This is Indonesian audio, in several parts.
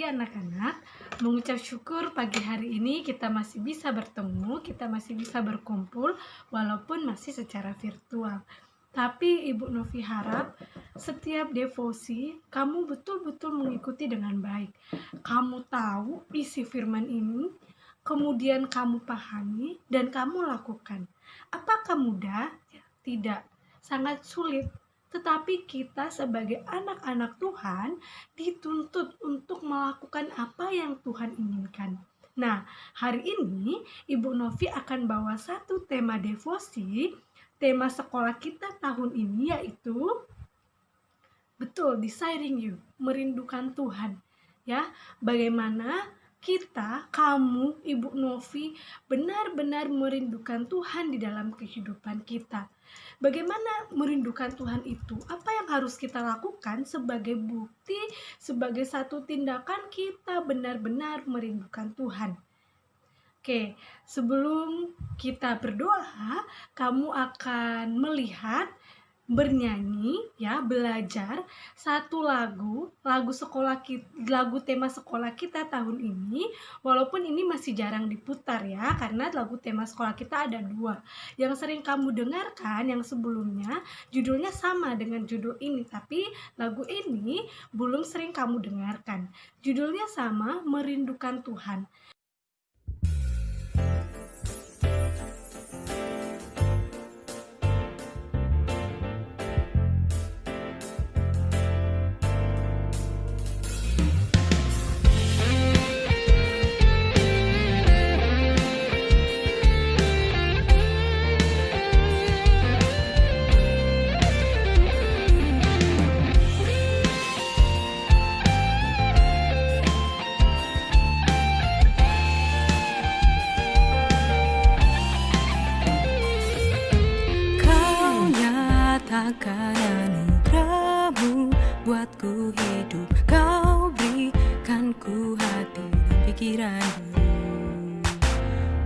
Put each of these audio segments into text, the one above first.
pagi anak-anak. Mengucap syukur pagi hari ini kita masih bisa bertemu, kita masih bisa berkumpul walaupun masih secara virtual. Tapi Ibu Novi harap setiap devosi kamu betul-betul mengikuti dengan baik. Kamu tahu isi firman ini, kemudian kamu pahami dan kamu lakukan. Apakah mudah? Tidak, sangat sulit. Tetapi kita sebagai anak-anak Tuhan dituntut untuk melakukan apa yang Tuhan inginkan. Nah, hari ini Ibu Novi akan bawa satu tema devosi. Tema sekolah kita tahun ini yaitu Desiring You, merindukan Tuhan. Ya, bagaimana kamu, Ibu Novi benar-benar merindukan Tuhan di dalam kehidupan kita. Bagaimana merindukan Tuhan itu? Apa yang harus kita lakukan sebagai bukti, sebagai satu tindakan kita benar-benar merindukan Tuhan? Oke, sebelum kita berdoa, kamu akan melihat, bernyanyi, ya, belajar satu lagu sekolah kita, lagu tema sekolah kita tahun ini. Walaupun ini masih jarang diputar ya, karena lagu tema sekolah kita ada 2. Yang sering kamu dengarkan yang sebelumnya judulnya sama dengan judul ini, tapi lagu ini belum sering kamu dengarkan. Judulnya sama, Merindukan Tuhan. Anugerahmu buatku hidup, kau berikanku hati dan pikiran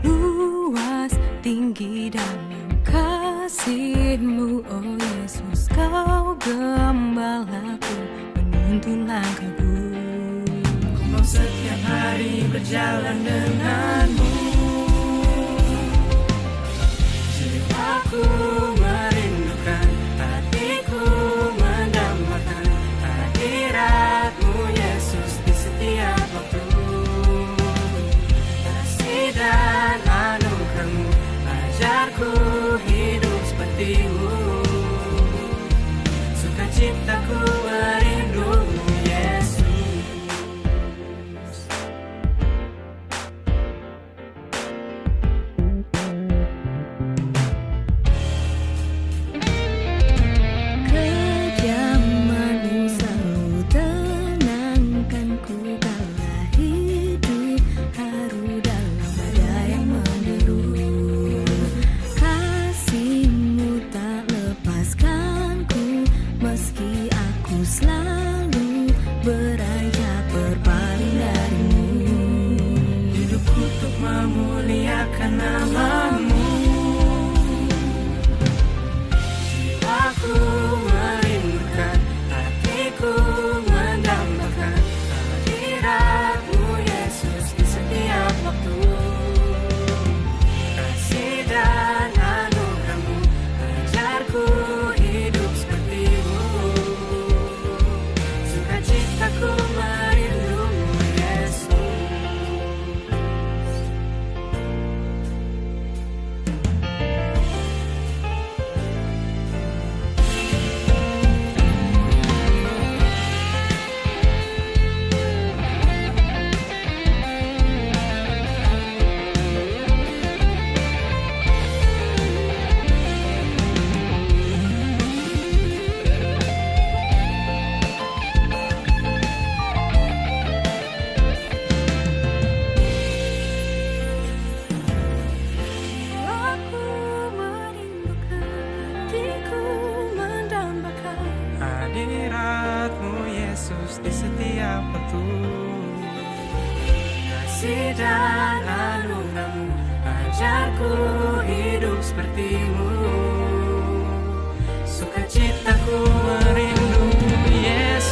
luas, tinggi dalam kasih-Mu, oh Yesus, kau gembalaku, menuntun langkahku. Ku mau setiap hari berjalan denganmu, jiwaku merindukan, hatiku mendambakan hadirat-Mu Yesus di setiap waktu. Kasih dan anugerah-Mu ajarku hidup seperti-Mu, sukacitaku merindu-Mu Yesus. Selalu beranjak berpaling dari-Mu, hidupku untuk memuliakan nama-Mu. Jiwaku merindukan, hatiku mendambakan hadirat-Mu Yesus di setiap waktu. Kasih dan anugerah-Mu ajarku hidup seperti-Mu, sukacitaku merindu-Mu Yesus. Hadirat-Mu Yesus di setiap waktu. Kasih dan anugerah-Mu ajarku hidup seperti-Mu, sukacitaku merindu-Mu Yesus.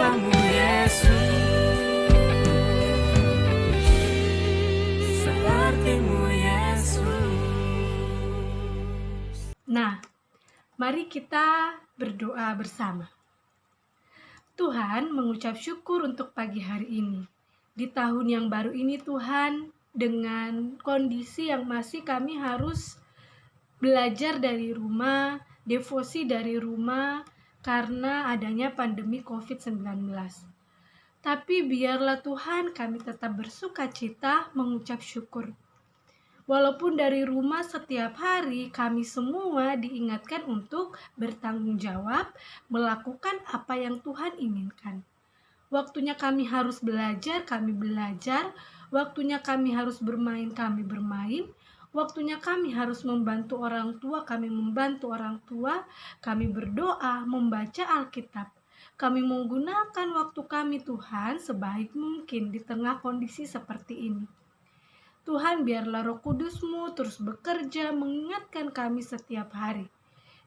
menyembahmu Yesus, sepertimu Yesus. Nah, mari kita berdoa bersama. Tuhan, mengucap syukur untuk pagi hari ini. Di tahun yang baru ini Tuhan, dengan kondisi yang masih kami harus belajar dari rumah, devosi dari rumah, karena adanya pandemi COVID-19. Tapi biarlah Tuhan kami tetap bersuka cita mengucap syukur. Walaupun dari rumah setiap hari kami semua diingatkan untuk bertanggung jawab, melakukan apa yang Tuhan inginkan. Waktunya kami harus belajar, kami belajar. Waktunya kami harus bermain, kami bermain. Waktunya kami harus membantu orang tua, kami membantu orang tua. Kami berdoa, membaca Alkitab. Kami menggunakan waktu kami Tuhan sebaik mungkin di tengah kondisi seperti ini. Tuhan, biarlah Roh Kudus-Mu terus bekerja mengingatkan kami setiap hari.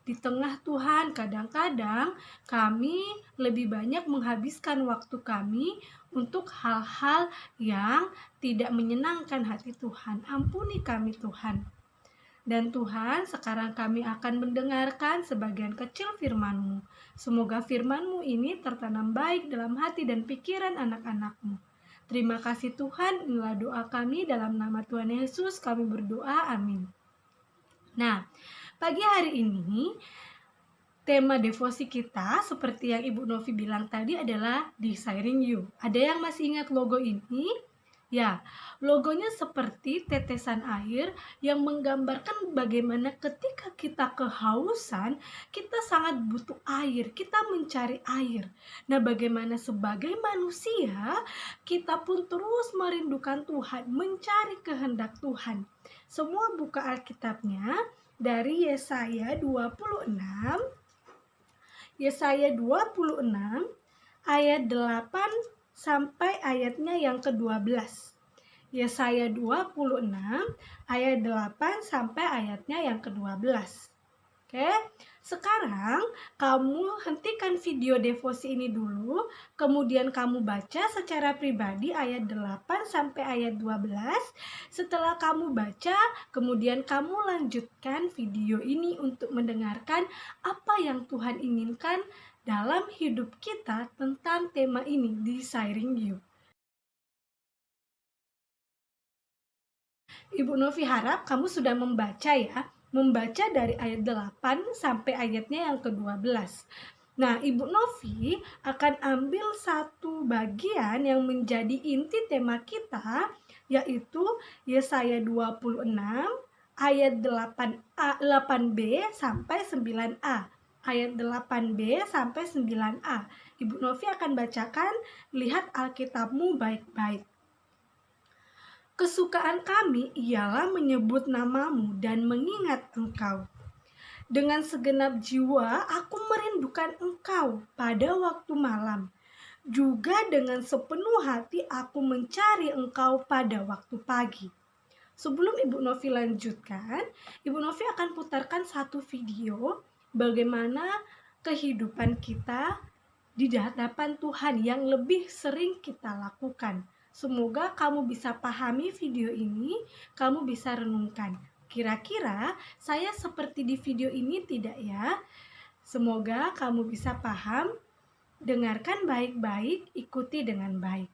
Di tengah Tuhan, kadang-kadang kami lebih banyak menghabiskan waktu kami untuk hal-hal yang tidak menyenangkan hati Tuhan. Ampuni kami Tuhan. Dan Tuhan, sekarang kami akan mendengarkan sebagian kecil firman-Mu. Semoga firman-Mu ini tertanam baik dalam hati dan pikiran anak-anak-Mu. Terima kasih Tuhan, inilah doa kami dalam nama Tuhan Yesus kami berdoa, amin. Nah, pagi hari ini tema devosi kita seperti yang Ibu Novi bilang tadi adalah Desiring You. Ada yang masih ingat logo ini? Ya, logonya seperti tetesan air yang menggambarkan bagaimana ketika kita kehausan, kita sangat butuh air, kita mencari air. Nah, bagaimana sebagai manusia, kita pun terus merindukan Tuhan, mencari kehendak Tuhan. Semua buka Alkitabnya dari Yesaya 26, ayat 8 sampai ayatnya yang ke-12. Yesaya 26 ayat 8 sampai ayatnya yang ke-12. Oke, sekarang kamu hentikan video devosi ini dulu, kemudian kamu baca secara pribadi ayat 8 sampai ayat 12. Setelah kamu baca, kemudian kamu lanjutkan video ini untuk mendengarkan apa yang Tuhan inginkan dalam hidup kita tentang tema ini, Desiring You. Ibu Novi harap kamu sudah membaca ya, membaca dari ayat 8 sampai ayatnya yang ke-12. Nah, Ibu Novi akan ambil satu bagian yang menjadi inti tema kita, yaitu Yesaya 26 ayat 8b sampai 9a. Ayat 8b sampai 9a. Ibu Novi akan bacakan, lihat Alkitabmu baik-baik. Kesukaan kami ialah menyebut namamu dan mengingat Engkau. Dengan segenap jiwa aku merindukan Engkau pada waktu malam. Juga dengan sepenuh hati aku mencari Engkau pada waktu pagi. Sebelum Ibu Novi lanjutkan, Ibu Novi akan putarkan satu video bagaimana kehidupan kita di hadapan Tuhan yang lebih sering kita lakukan. Semoga kamu bisa pahami video ini, kamu bisa renungkan. Kira-kira saya seperti di video ini tidak ya? Semoga kamu bisa paham, dengarkan baik-baik, ikuti dengan baik.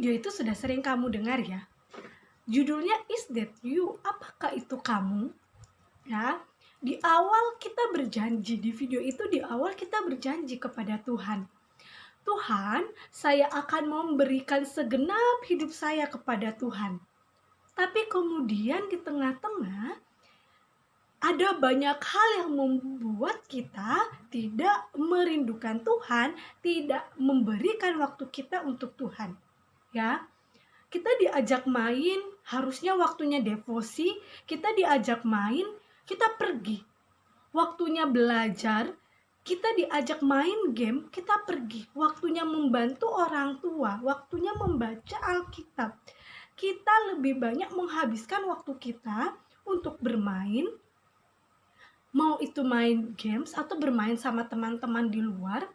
video itu sudah sering kamu dengar ya. Judulnya Is That You? Apakah itu kamu? Ya, di awal kita berjanji, di video itu di awal kita berjanji kepada Tuhan. Tuhan, saya akan memberikan segenap hidup saya kepada Tuhan. Tapi kemudian di tengah-tengah ada banyak hal yang membuat kita tidak merindukan Tuhan, tidak memberikan waktu kita untuk Tuhan. Ya, kita diajak main, harusnya waktunya devosi, kita diajak main, kita pergi. Waktunya belajar, kita diajak main game, kita pergi. Waktunya membantu orang tua, waktunya membaca Alkitab. Kita lebih banyak menghabiskan waktu kita untuk bermain, mau itu main games atau bermain sama teman-teman di luar,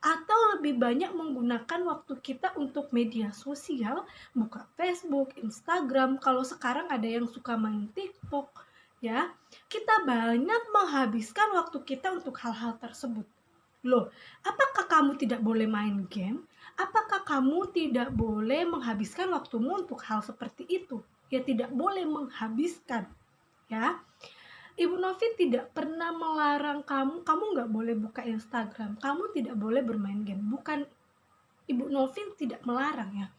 atau lebih banyak menggunakan waktu kita untuk media sosial, buka Facebook, Instagram, kalau sekarang ada yang suka main TikTok, ya. Kita banyak menghabiskan waktu kita untuk hal-hal tersebut. Loh, apakah kamu tidak boleh main game? Apakah kamu tidak boleh menghabiskan waktumu untuk hal seperti itu? Ya, tidak boleh menghabiskan, ya. Ibu Novi tidak pernah melarang kamu nggak boleh buka Instagram, kamu tidak boleh bermain game. Bukan, Ibu Novi tidak melarang ya.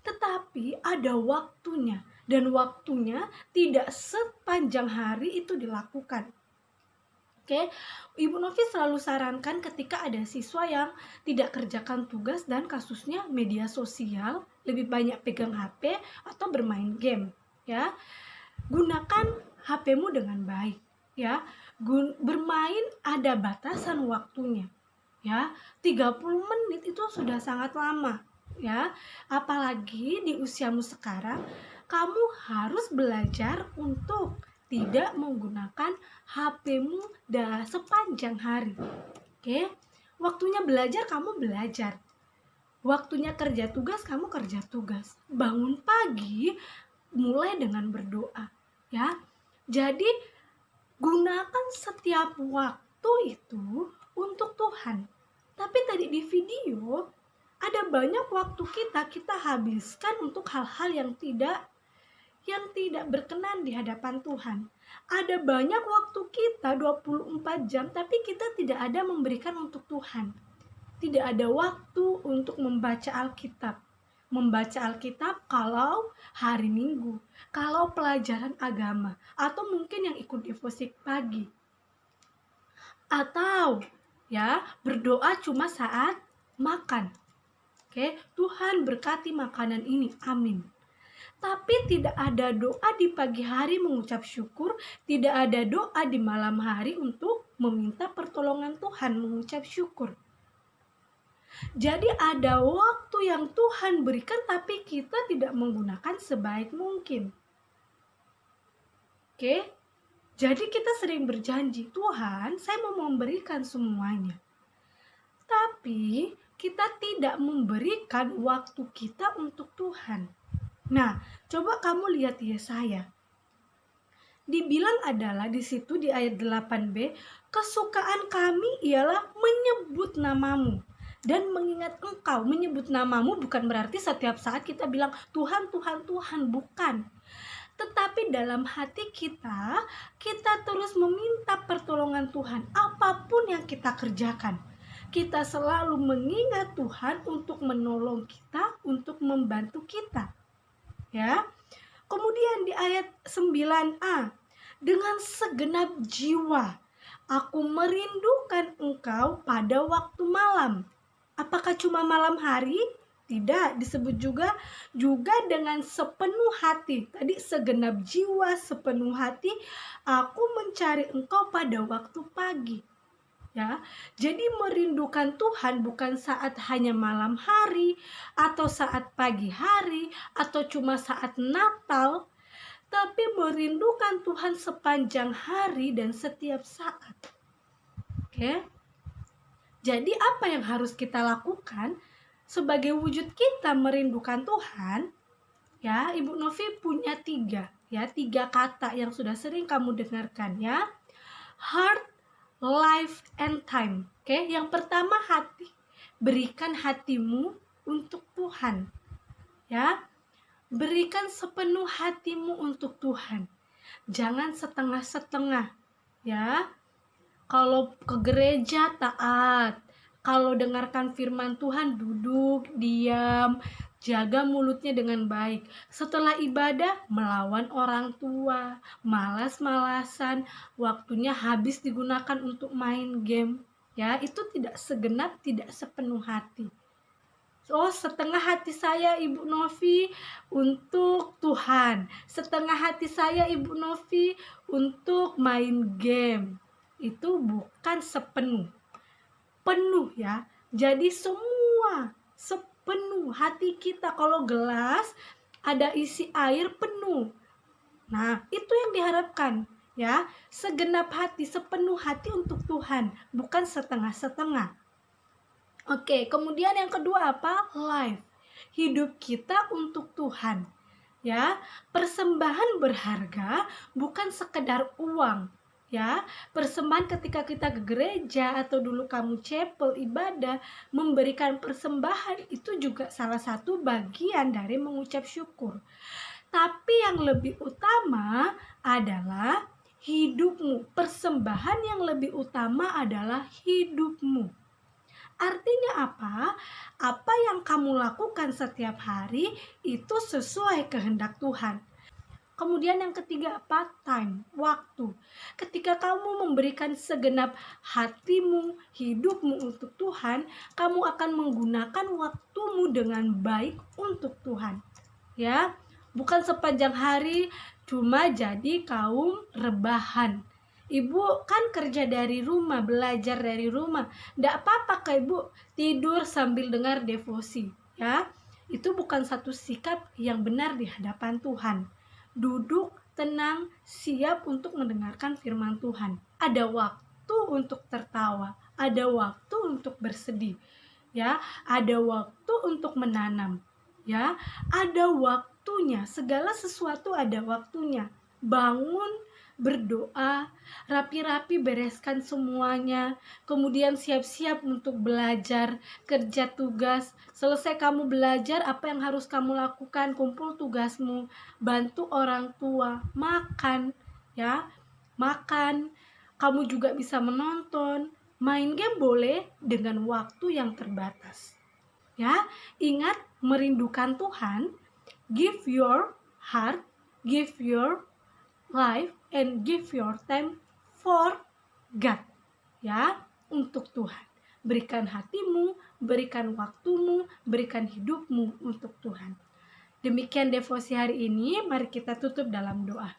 Tetapi ada waktunya, dan waktunya tidak sepanjang hari itu dilakukan. Oke, Ibu Novi selalu sarankan ketika ada siswa yang tidak kerjakan tugas dan kasusnya media sosial, lebih banyak pegang HP atau bermain game, ya. Gunakan HP-mu dengan baik, ya. Bermain ada batasan waktunya, ya. 30 menit itu sudah sangat lama, ya. Apalagi di usiamu sekarang, kamu harus belajar untuk tidak menggunakan HP-mu sepanjang hari. Oke? Waktunya belajar, kamu belajar. Waktunya kerja tugas, kamu kerja tugas. Bangun pagi, mulai dengan berdoa, ya. Jadi gunakan setiap waktu itu untuk Tuhan. Tapi tadi di video ada banyak waktu kita habiskan untuk hal-hal yang tidak berkenan di hadapan Tuhan. Ada banyak waktu kita 24 jam tapi kita tidak ada memberikan untuk Tuhan. Tidak ada waktu untuk membaca Alkitab. Membaca Alkitab kalau hari Minggu, kalau pelajaran agama, atau mungkin yang ikut devosi pagi. Atau ya, berdoa cuma saat makan. Oke, Tuhan berkati makanan ini, amin. Tapi tidak ada doa di pagi hari mengucap syukur, tidak ada doa di malam hari untuk meminta pertolongan Tuhan, mengucap syukur. Jadi ada waktu yang Tuhan berikan tapi kita tidak menggunakan sebaik mungkin. Oke? Jadi kita sering berjanji, Tuhan, saya mau memberikan semuanya. Tapi kita tidak memberikan waktu kita untuk Tuhan. Nah, coba kamu lihat Yesaya. Dibilang adalah di situ di ayat 8b, kesukaan kami ialah menyebut namamu dan mengingat engkau. Menyebut namamu bukan berarti setiap saat kita bilang Tuhan, Tuhan, Tuhan, bukan. Tetapi dalam hati kita terus meminta pertolongan Tuhan apapun yang kita kerjakan. Kita selalu mengingat Tuhan untuk menolong kita, untuk membantu kita. Ya. Kemudian di ayat 9a, dengan segenap jiwa aku merindukan engkau pada waktu malam. Apakah cuma malam hari? Tidak, disebut juga dengan sepenuh hati. Tadi segenap jiwa, sepenuh hati, aku mencari engkau pada waktu pagi. Ya, jadi merindukan Tuhan bukan saat hanya malam hari, atau saat pagi hari, atau cuma saat Natal, tapi merindukan Tuhan sepanjang hari dan setiap saat. Oke? Jadi apa yang harus kita lakukan sebagai wujud kita merindukan Tuhan? Ya, Ibu Novi punya tiga kata yang sudah sering kamu dengarkan, ya. Heart, life, and time. Oke, yang pertama hati. Berikan hatimu untuk Tuhan. Ya, berikan sepenuh hatimu untuk Tuhan. Jangan setengah-setengah, ya. Kalau ke gereja taat, kalau dengarkan firman Tuhan duduk, diam, jaga mulutnya dengan baik. Setelah ibadah melawan orang tua, malas-malasan, waktunya habis digunakan untuk main game. Ya, itu tidak segenap, tidak sepenuh hati. Oh, setengah hati saya Ibu Novi untuk Tuhan, setengah hati saya Ibu Novi untuk main game. Itu bukan sepenuh, penuh ya. Jadi semua sepenuh hati kita. Kalau gelas ada isi air penuh, nah itu yang diharapkan ya, segenap hati, sepenuh hati untuk Tuhan, bukan setengah-setengah. Oke, kemudian yang kedua apa? Life. Hidup kita untuk Tuhan. Ya, persembahan berharga bukan sekedar uang. Ya, persembahan ketika kita ke gereja atau dulu kamu chapel ibadah, memberikan persembahan itu juga salah satu bagian dari mengucap syukur. Tapi yang lebih utama adalah hidupmu. Persembahan yang lebih utama adalah hidupmu. Artinya apa? Apa yang kamu lakukan setiap hari itu sesuai kehendak Tuhan. Kemudian yang ketiga apa? Time, waktu. Ketika kamu memberikan segenap hatimu, hidupmu untuk Tuhan, kamu akan menggunakan waktumu dengan baik untuk Tuhan. Ya, bukan sepanjang hari cuma jadi kaum rebahan. Ibu kan kerja dari rumah, belajar dari rumah. Nggak apa-apa kak ibu tidur sambil dengar devosi. Ya, itu bukan satu sikap yang benar di hadapan Tuhan. Duduk, tenang, siap untuk mendengarkan firman Tuhan. Ada waktu untuk tertawa, ada waktu untuk bersedih. Ya, ada waktu untuk menanam. Ya, ada waktunya. Segala sesuatu ada waktunya. Bangun, berdoa, rapi-rapi bereskan semuanya, kemudian siap-siap untuk belajar, kerja tugas. Selesai kamu belajar, apa yang harus kamu lakukan? Kumpul tugasmu, bantu orang tua, makan, ya, makan. Kamu juga bisa menonton, main game boleh dengan waktu yang terbatas. Ya, ingat merindukan Tuhan, give your heart, give your life, and give your time for God. Ya, untuk Tuhan. Berikan hatimu, berikan waktumu, berikan hidupmu untuk Tuhan. Demikian devosi hari ini, mari kita tutup dalam doa.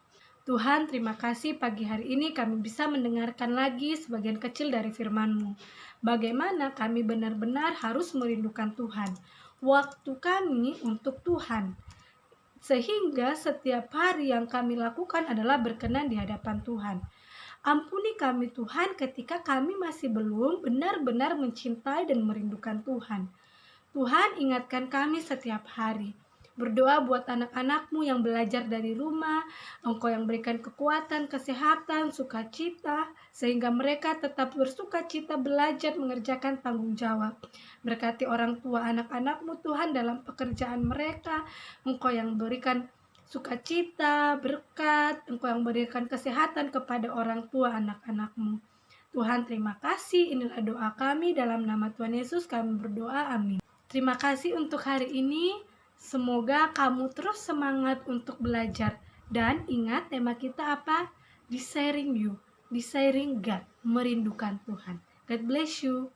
Tuhan, terima kasih pagi hari ini kami bisa mendengarkan lagi sebagian kecil dari firman-Mu. Bagaimana kami benar-benar harus merindukan Tuhan. Waktu kami untuk Tuhan. Sehingga setiap hari yang kami lakukan adalah berkenan di hadapan Tuhan. Ampuni kami Tuhan ketika kami masih belum benar-benar mencintai dan merindukan Tuhan. Tuhan ingatkan kami setiap hari. Berdoa buat anak-anak-Mu yang belajar dari rumah, Engkau yang berikan kekuatan, kesehatan, sukacita, sehingga mereka tetap bersukacita belajar mengerjakan tanggung jawab. Berkati orang tua anak-anak-Mu Tuhan dalam pekerjaan mereka, Engkau yang berikan sukacita, berkat, Engkau yang berikan kesehatan kepada orang tua anak-anak-Mu. Tuhan terima kasih, inilah doa kami dalam nama Tuhan Yesus kami berdoa, amin. Terima kasih untuk hari ini. Semoga kamu terus semangat untuk belajar. Dan ingat tema kita apa? Desiring you, desiring God, merindukan Tuhan. God bless you.